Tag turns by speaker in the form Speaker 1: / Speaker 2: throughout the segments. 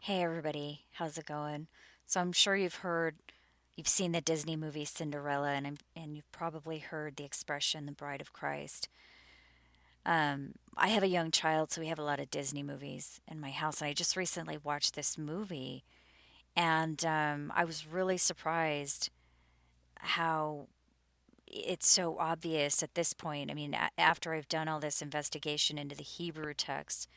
Speaker 1: Hey everybody, how's it going? So I'm sure you've seen the Disney movie Cinderella, and you've probably heard the expression "the Bride of Christ." I have a young child, so we have a lot of Disney movies in my house, and I just recently watched this movie, and I was really surprised how it's so obvious at this point. I mean, after I've done all this investigation into the Hebrew text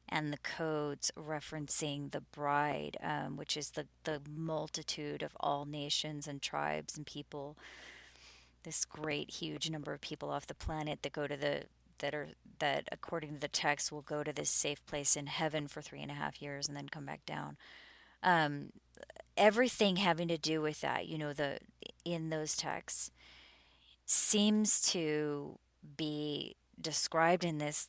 Speaker 1: and the codes referencing the bride, which is the multitude of all nations and tribes and people, this great huge number of people off the planet that go to the that according to the text will go to this safe place in heaven for 3.5 years and then come back down. Um, Everything having to do with that, the in those texts seems to be described in this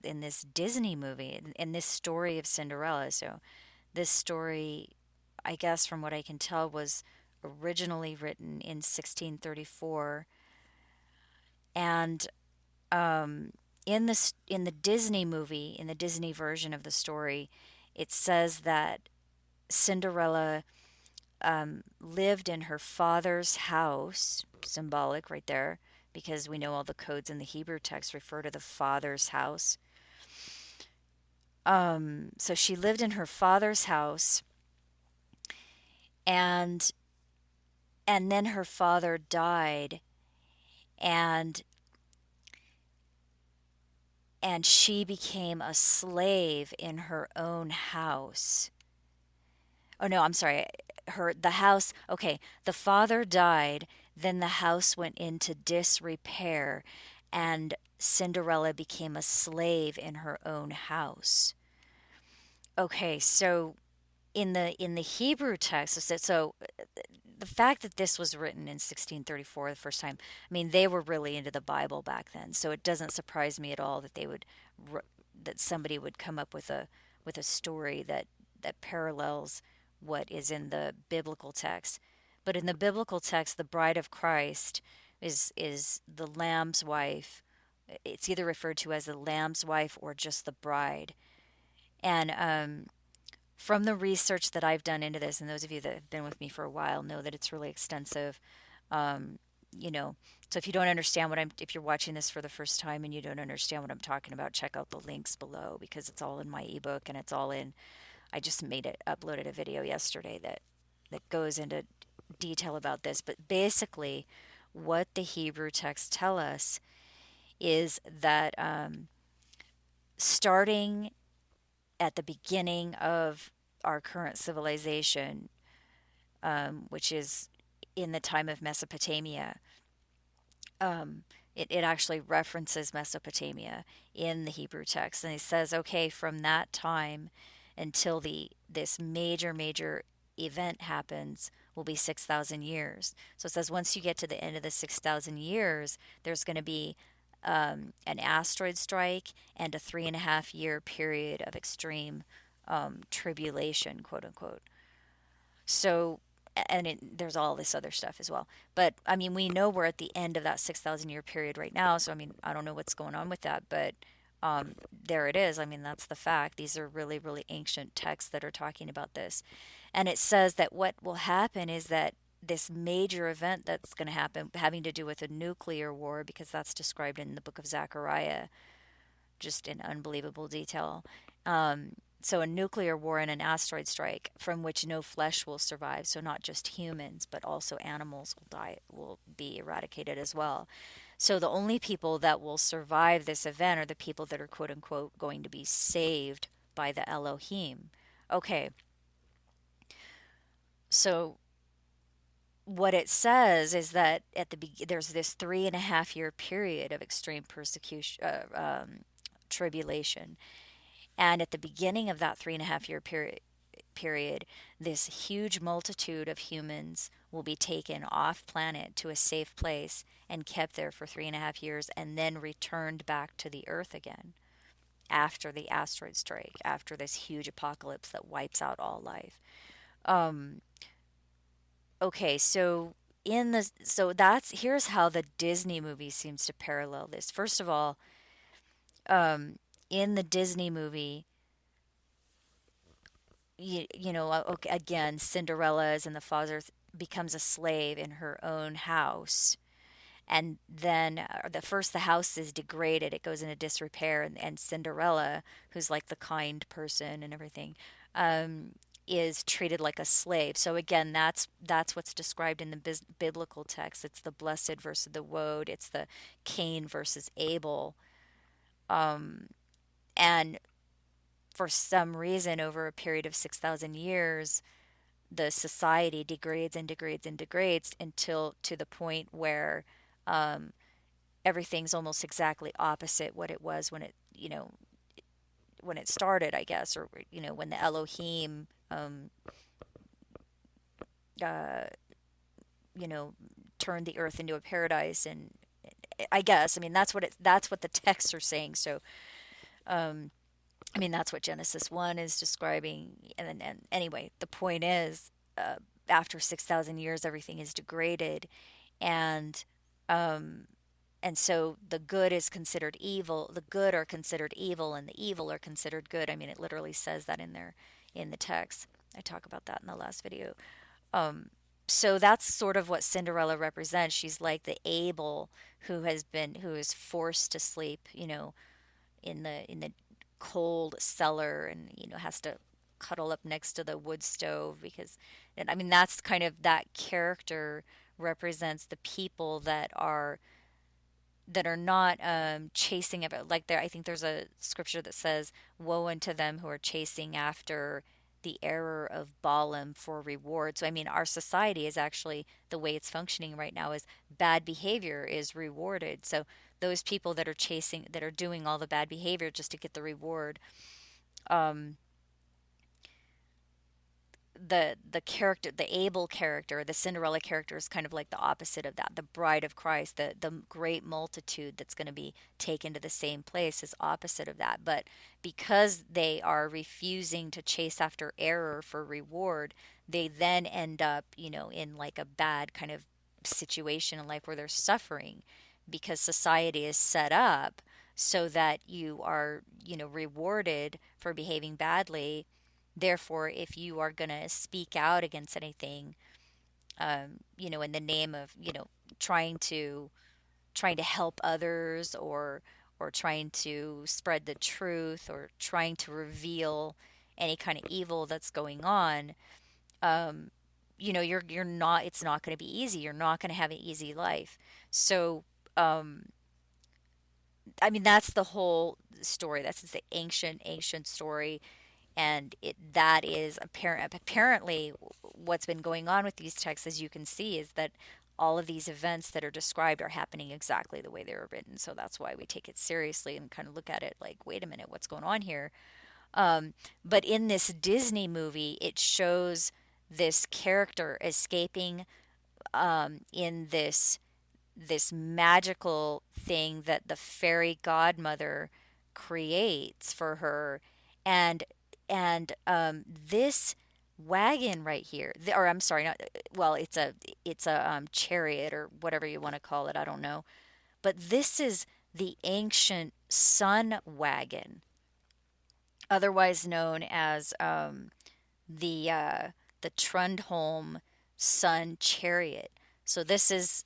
Speaker 1: Disney movie in this story of Cinderella. So this story, I guess from what I can tell, was originally written in 1634, and in the Disney movie, in the Disney version of the story, it says that Cinderella lived in her father's house, symbolic right there, because we know all the codes in the Hebrew text refer to the father's house. So she lived in her father's house, and then her father died, and she became a slave in her own house. Oh no, I'm sorry. The house, okay, the father died, then the house went into disrepair, and Cinderella became a slave in her own house. Okay, so in the Hebrew text, the fact that this was written in 1634 the first time, I mean, they were really into the Bible back then, so it doesn't surprise me at all that that somebody would come up with a story that parallels what is in the biblical text. But in the biblical text, the bride of Christ is the lamb's wife. It's either referred to as the lamb's wife or just the bride. And from the research that I've done into this, and those of you that have been with me for a while know that it's really extensive. Um, you know, so if you don't understand if you're watching this for the first time and you don't understand what I'm talking about, check out the links below because it's all in my ebook and it's all in. I just uploaded a video yesterday that goes into detail about this. But basically, what the Hebrew texts tell us is that starting at the beginning of our current civilization, which is in the time of Mesopotamia. It actually references Mesopotamia in the Hebrew text, and it says, okay, from that time until the this major event happens will be 6,000 years. So it says once you get to the end of the 6,000 years, there's going to be an asteroid strike and a 3.5 year period of extreme tribulation, quote unquote. So, and there's all this other stuff as well. But I mean, we know we're at the end of that 6,000 year period right now. So, I mean, I don't know what's going on with that, but there it is. I mean, that's the fact. These are really, really ancient texts that are talking about this. And it says that what will happen is that this major event that's going to happen, having to do with a nuclear war, because that's described in the book of Zechariah, just in unbelievable detail. So a nuclear war and an asteroid strike from which no flesh will survive. So not just humans, but also animals will die, will be eradicated as well. So the only people that will survive this event are the people that are quote unquote going to be saved by the Elohim. Okay, so what it says is that there's this 3.5 year period of extreme persecution, tribulation, and at the beginning of that 3.5 year period, this huge multitude of humans will be taken off planet to a safe place and kept there for 3.5 years and then returned back to the earth again after the asteroid strike, after this huge apocalypse that wipes out all life. Um, okay, so that's here's how the Disney movie seems to parallel this. First of all, in the Disney movie, okay, again, Cinderella's and the father becomes a slave in her own house. And then the house is degraded, it goes into disrepair, and Cinderella, who's like the kind person and everything, um, is treated like a slave. So again, that's what's described in the biblical text. It's the blessed versus the woed. It's the Cain versus Abel. And for some reason, over a period of 6,000 years, the society degrades and degrades and degrades until to the point where everything's almost exactly opposite what it was when it started, I guess, or when the Elohim, uh, you know, turned the earth into a paradise. And I guess, I mean, that's what the texts are saying. So, I mean, that's what Genesis 1 is describing. And anyway, the point is, uh, after 6,000 years, everything is degraded. And, um, and so the good is considered evil. The good are considered evil, and the evil are considered good. I mean, it literally says that in there in the text. I talk about that in the last video. Um, so that's sort of what Cinderella represents. She's like the Abel who is forced to sleep, in the cold cellar, and has to cuddle up next to the wood stove because, and I mean, that's kind of that character represents the people that are not chasing of it. Like, there, I think there's a scripture that says, "Woe unto them who are chasing after the error of Balaam for reward." So I mean, our society is actually, the way it's functioning right now is bad behavior is rewarded. So those people that are doing all the bad behavior just to get the reward, um, the character, the Abel character, the Cinderella character is kind of like the opposite of that. The bride of Christ, the great multitude that's going to be taken to the same place, is opposite of that. But because they are refusing to chase after error for reward, they then end up, in like a bad kind of situation in life where they're suffering because society is set up so that you are, rewarded for behaving badly. Therefore, if you are going to speak out against anything, in the name of, trying to trying to help others, or trying to spread the truth, or trying to reveal any kind of evil that's going on, you're not. It's not going to be easy. You're not going to have an easy life. So, um, I mean, that's the whole story. That's the ancient story, and that is apparently what's been going on with these texts, as you can see, is that all of these events that are described are happening exactly the way they were written. So that's why we take it seriously and kind of look at it like, wait a minute, what's going on here? But in this Disney movie, it shows this character escaping, in this magical thing that the fairy godmother creates for her. And and this wagon right here, or I'm sorry, not, well, it's a chariot, or whatever you want to call it, I don't know, but this is the Ancient Son Wagon, otherwise known as the uh, the Trundholm Sun Chariot. So this is,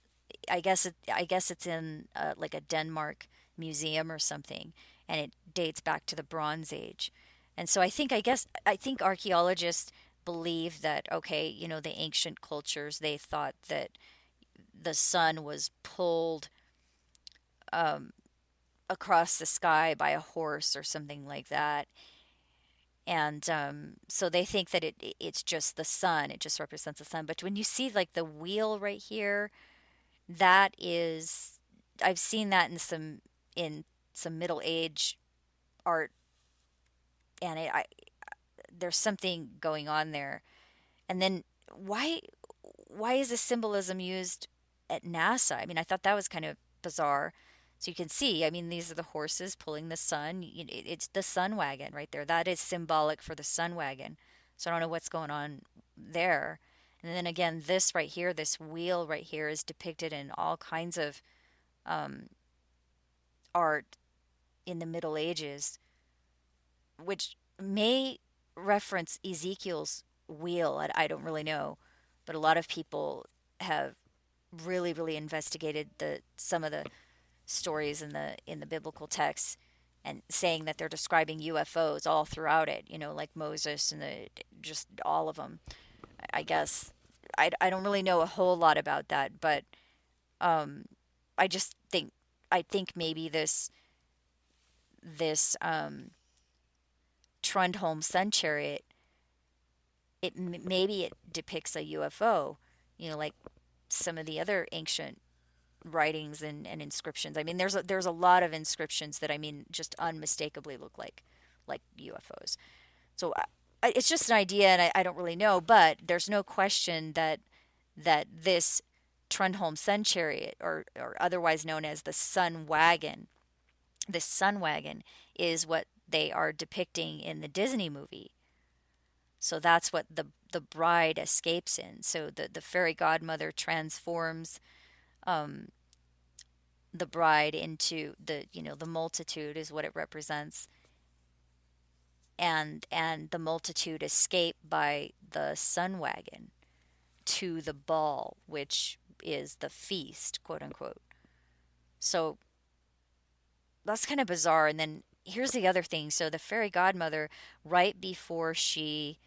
Speaker 1: I guess it's in like a Denmark museum or something, and it dates back to the Bronze Age. And so I think archaeologists believe that, okay, the ancient cultures, they thought that the sun was pulled across the sky by a horse or something like that. And so they think that it's just the sun, it just represents the sun. But when you see like the wheel right here, that is, I've seen that in some middle age art, and there's something going on there. And then why is this symbolism used at NASA? I mean, I thought that was kind of bizarre. So you can see, I mean, these are the horses pulling the sun. It's the sun wagon right there. That is symbolic for the sun wagon. So I don't know what's going on there. And then again, this right here, this wheel right here, is depicted in all kinds of art in the Middle Ages, which may reference Ezekiel's wheel. I don't really know, but a lot of people have really, really investigated the some of the stories in the biblical texts and saying that they're describing UFOs all throughout it, like Moses and just all of them. I guess I don't really know a whole lot about that, but um, I just think maybe this Trundholm sun chariot, maybe it depicts a UFO, like some of the other ancient writings and inscriptions. I mean, there's a lot of inscriptions that, I mean, just unmistakably look like UFOs. So it's just an idea, and I don't really know, but there's no question that this Trundholm Sun Chariot, or otherwise known as the Sun Wagon, this Sun Wagon is what they are depicting in the Disney movie. So that's what the bride escapes in. So the fairy godmother transforms um, the bride into the multitude is what it represents, and the multitude escape by the sun wagon to the ball, which is the feast, quote unquote. So that's kind of bizarre. And then here's the other thing. So the fairy godmother, right before she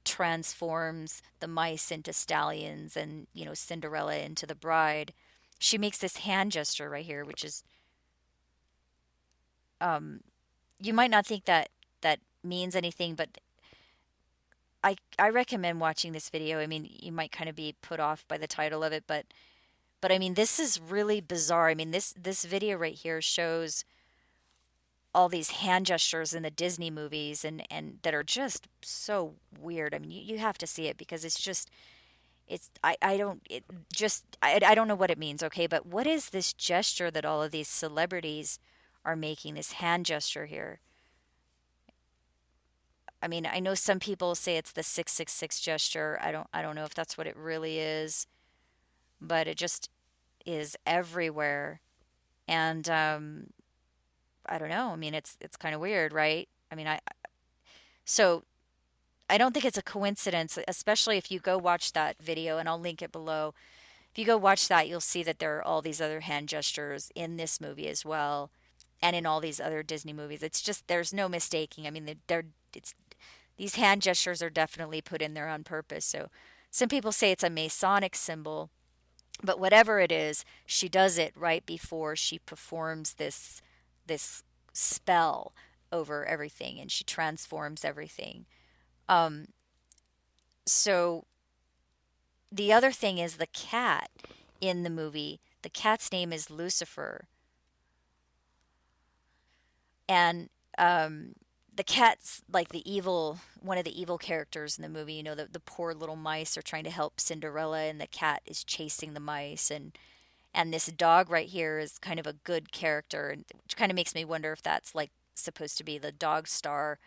Speaker 1: transforms the mice into stallions and, Cinderella into the bride, she makes this hand gesture right here, which is, um, you might not think that that means anything, but I recommend watching this video. I mean, you might kind of be put off by the title of it, but I mean, this is really bizarre. I mean, this video right here shows all these hand gestures in the Disney movies, and that are just so weird. I mean, you have to see it because I don't it just I don't know what it means, okay? But what is this gesture that all of these celebrities are making, this hand gesture here? I mean, I know some people say it's the 666 gesture. I don't know if that's what it really is, but it just is everywhere. And I don't know. I mean, it's kind of weird, right? I mean, so I don't think it's a coincidence, especially if you go watch that video, and I'll link it below. If you go watch that, you'll see that there are all these other hand gestures in this movie as well, and in all these other Disney movies. It's just there's no mistaking. I mean, it's these hand gestures are definitely put in there on purpose. So some people say it's a Masonic symbol, but whatever it is, she does it right before she performs this spell over everything, and she transforms everything. Um, so the other thing is the cat in the movie. The cat's name is Lucifer, and the cat's like one of the evil characters in the movie. The poor little mice are trying to help Cinderella, and the cat is chasing the mice, and this dog right here is kind of a good character, and which kind of makes me wonder if that's like supposed to be the dog star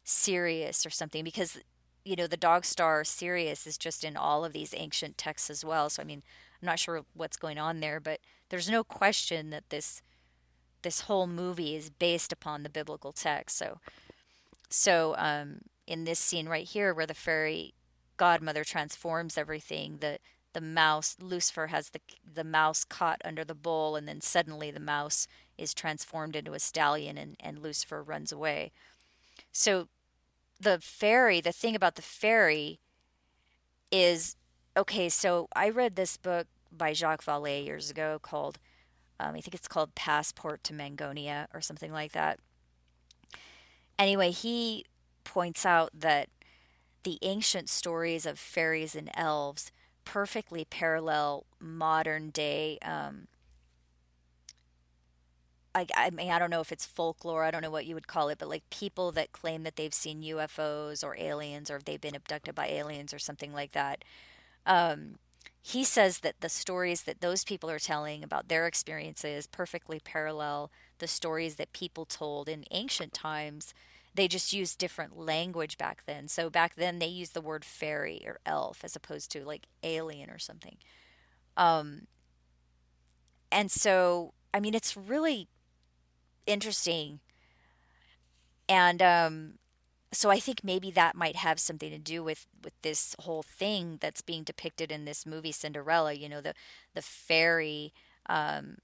Speaker 1: Sirius or something, because the dog star Sirius is just in all of these ancient texts as well. So I mean, I'm not sure what's going on there, but there's no question that this whole movie is based upon the biblical text. So in this scene right here, where the fairy godmother transforms everything, the mouse Lucifer has the mouse caught under the bowl, and then suddenly the mouse is transformed into a stallion, and Lucifer runs away. So the thing about the fairy is, okay, so I read this book by Jacques Vallée years ago called, I think it's called Passport to Mangonia or something like that. Anyway, he points out that the ancient stories of fairies and elves perfectly parallel modern day. I mean, I don't know if it's folklore, I don't know what you would call it, but like people that claim that they've seen UFOs or aliens, or they've been abducted by aliens or something like that. Um, he says that the stories that those people are telling about their experiences perfectly parallel the stories that people told in ancient times. They just used different language back then. So back then they used the word fairy or elf as opposed to like alien or something. Um, and so, I mean, it's really interesting. And So I think maybe that might have something to do with this whole thing that's being depicted in this movie Cinderella. The fairy um,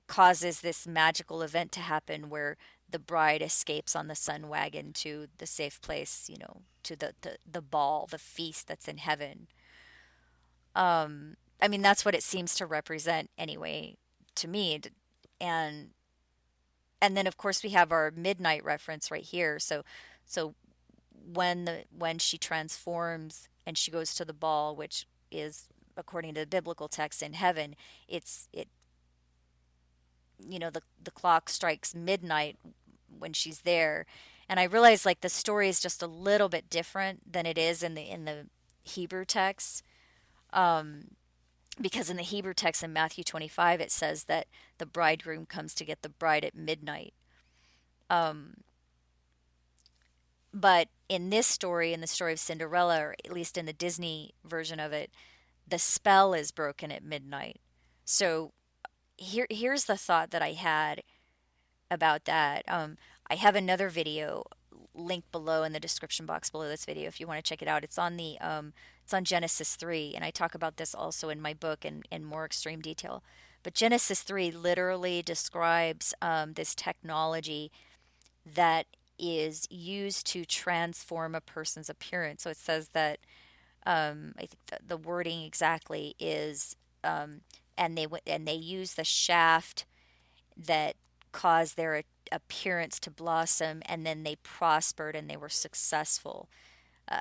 Speaker 1: causes this magical event to happen where the bride escapes on the sun wagon to the safe place, to the ball, the feast that's in heaven. I mean, that's what it seems to represent anyway to me. And then of course we have our midnight reference right here. So when she transforms and she goes to the ball, which is according to the biblical text in heaven, it the clock strikes midnight when she's there. And I realize like the story is just a little bit different than it is in the Hebrew text. Because in the Hebrew text in Matthew 25 it says that the bridegroom comes to get the bride at midnight. But in this story, in the story of Cinderella, or at least in the Disney version of it, the spell is broken at midnight. So here's the thought that I had about that. I have another video linked below in the description box below this video if you want to check it out. It's on Genesis 3, and I talk about this also in my book in more extreme detail. But Genesis 3 literally describes this technology that is used to transform a person's appearance. So it says that I think the wording exactly is, and they use the shaft that caused their appearance to blossom, and then they prospered and they were successful,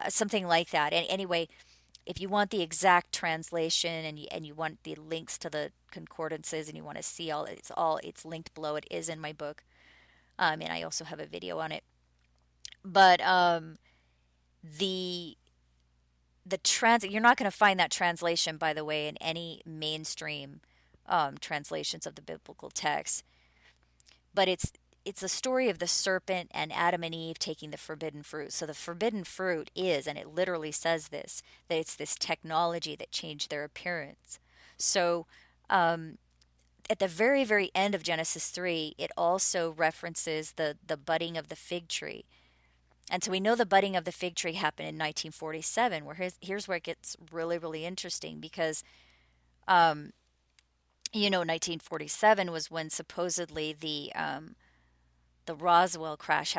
Speaker 1: something like that. And anyway, if you want the exact translation and you want the links to the concordances and you want to see it's linked below. It is in my book, and I also have a video on it. But the you're not going to find that translation, by the way, in any mainstream translations of the biblical text. But it's a story of the serpent and Adam and Eve taking the forbidden fruit. So the forbidden fruit is, and it literally says this, that it's this technology that changed their appearance. So at the very, very end of Genesis 3, it also references the budding of the fig tree. And so we know the budding of the fig tree happened in 1947, where here's where it gets really, really interesting because, 1947 was when supposedly the Roswell crash,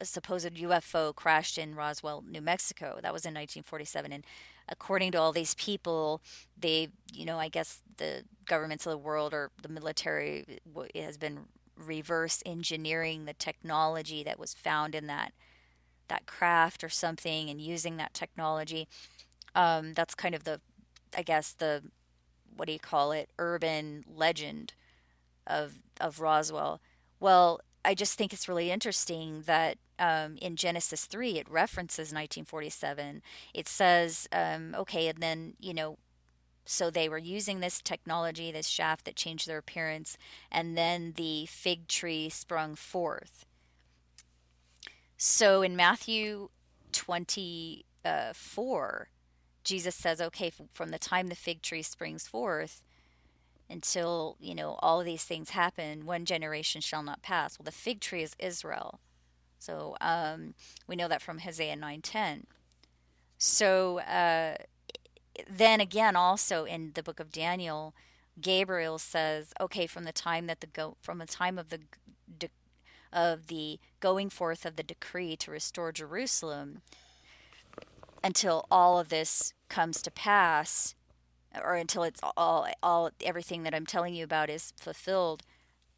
Speaker 1: supposed UFO crashed in Roswell, New Mexico. That was in 1947. And according to all these people, I guess the governments of the world or the military has been reverse engineering the technology that was found in that craft or something and using that technology. That's kind of I guess what do you call it, urban legend of Roswell. Well, I just think it's really interesting that in Genesis 3 it references 1947. It says, okay, and then, so they were using this technology, this shaft that changed their appearance, and then the fig tree sprung forth. So in Matthew 24, Jesus says, okay, from the time the fig tree springs forth until, all of these things happen, one generation shall not pass. Well, the fig tree is Israel. So we know that from Hosea 9:10. So then again, also in the book of Daniel, Gabriel says, okay, from the time of the going forth of the decree to restore Jerusalem until all of this comes to pass, or until it's all everything that I'm telling you about is fulfilled,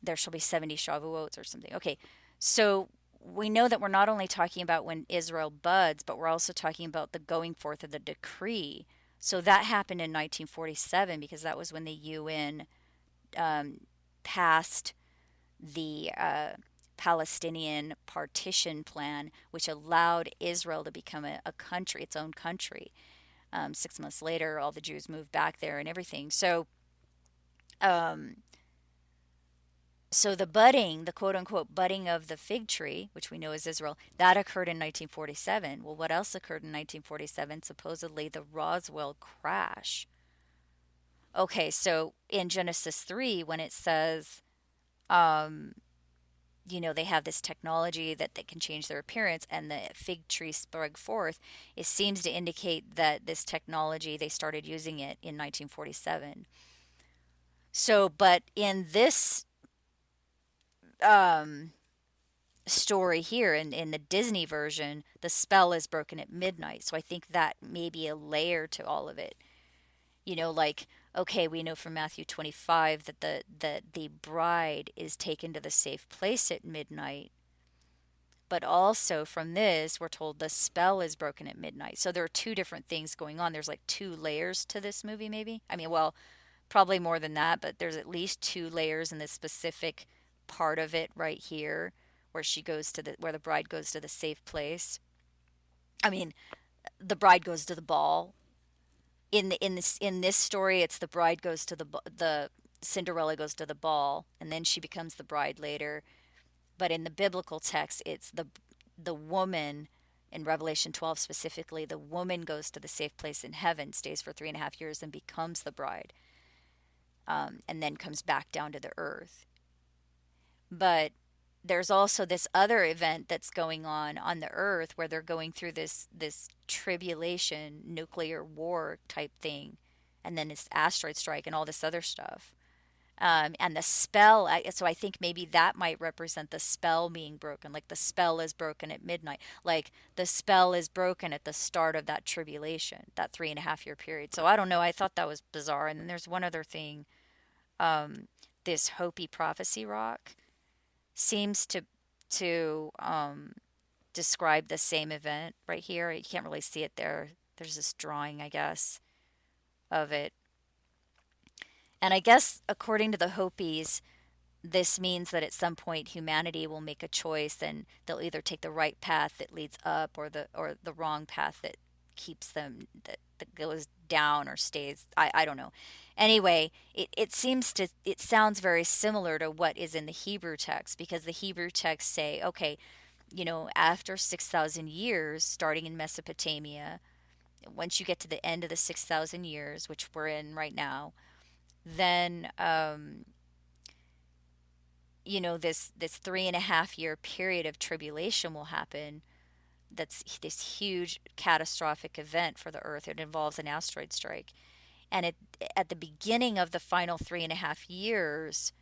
Speaker 1: there shall be 70 Shavuots or something. Okay, so we know that we're not only talking about when Israel buds, but we're also talking about the going forth of the decree. So that happened in 1947 because that was when the UN passed the Palestinian partition plan, which allowed Israel to become a country, its own country. 6 months later, all the Jews moved back there and everything. Um, so the quote unquote budding of the fig tree, which we know is Israel, that occurred in 1947. Well, what else occurred in 1947? Supposedly the Roswell crash. Okay, so in Genesis 3, when it says, they have this technology that they can change their appearance, and the fig tree sprung forth. It seems to indicate that this technology, they started using it in 1947. So, but in this um, story here, in the Disney version, the spell is broken at midnight. So I think that may be a layer to all of it. Like, okay, we know from Matthew 25 that the bride is taken to the safe place at midnight. But also from this, we're told the spell is broken at midnight. So there are two different things going on. There's like two layers to this movie, maybe. I mean, well, probably more than that, but there's at least two layers in this specific part of it right here, where where the bride goes to the safe place. I mean, the bride goes to the ball. In this story, it's the bride goes to the Cinderella goes to the ball, and then she becomes the bride later. But in the biblical text, it's the woman. In Revelation 12 specifically, the woman goes to the safe place in heaven, stays for 3.5 years, and becomes the bride, and then comes back down to the earth. But there's also this other event that's going on the earth, where they're going through this tribulation, nuclear war type thing, and then this asteroid strike and all this other stuff. And the spell, so I think maybe that might represent the spell being broken. Like the spell is broken at midnight. Like the spell is broken at the start of that tribulation, that 3.5 year period. So I don't know. I thought that was bizarre. And then there's one other thing. Um, this HOPI prophecy rock seems to describe the same event right here. You can't really see it there. There's this drawing, I guess, of it. And I guess according to the Hopis, this means that at some point humanity will make a choice, and they'll either take the right path that leads up, or the wrong path that keeps them, that goes down or stays. I don't know. Anyway, it sounds very similar to what is in the Hebrew text, because the Hebrew texts say, okay, after 6,000 years, starting in Mesopotamia, once you get to the end of the 6,000 years, which we're in right now, then this 3.5 year period of tribulation will happen. That's this huge catastrophic event for the earth. It involves an asteroid strike. And at the beginning of the final 3.5 years,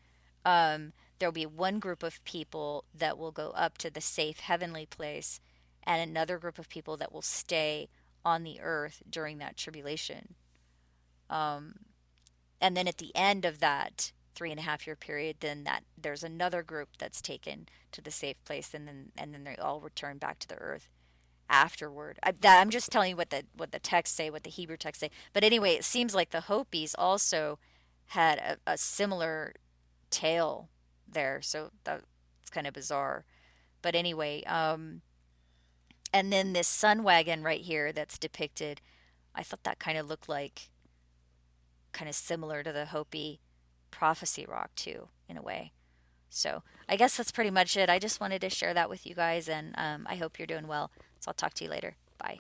Speaker 1: there'll be one group of people that will go up to the safe heavenly place, and another group of people that will stay on the earth during that tribulation. Um, and then at the end of that 3.5 year period, then that there's another group that's taken to the safe place, and then they all return back to the earth afterward. I'm just telling you what the texts say, what the Hebrew texts say. But anyway, it seems like the Hopis also had a similar tale there, so that's kind of bizarre. But anyway, and then this sun wagon right here that's depicted, I thought that kind of looked like, kind of similar to the Hopi prophecy rock too, in a way. So I guess that's pretty much it. I just wanted to share that with you guys, and I hope you're doing well. So I'll talk to you later. Bye.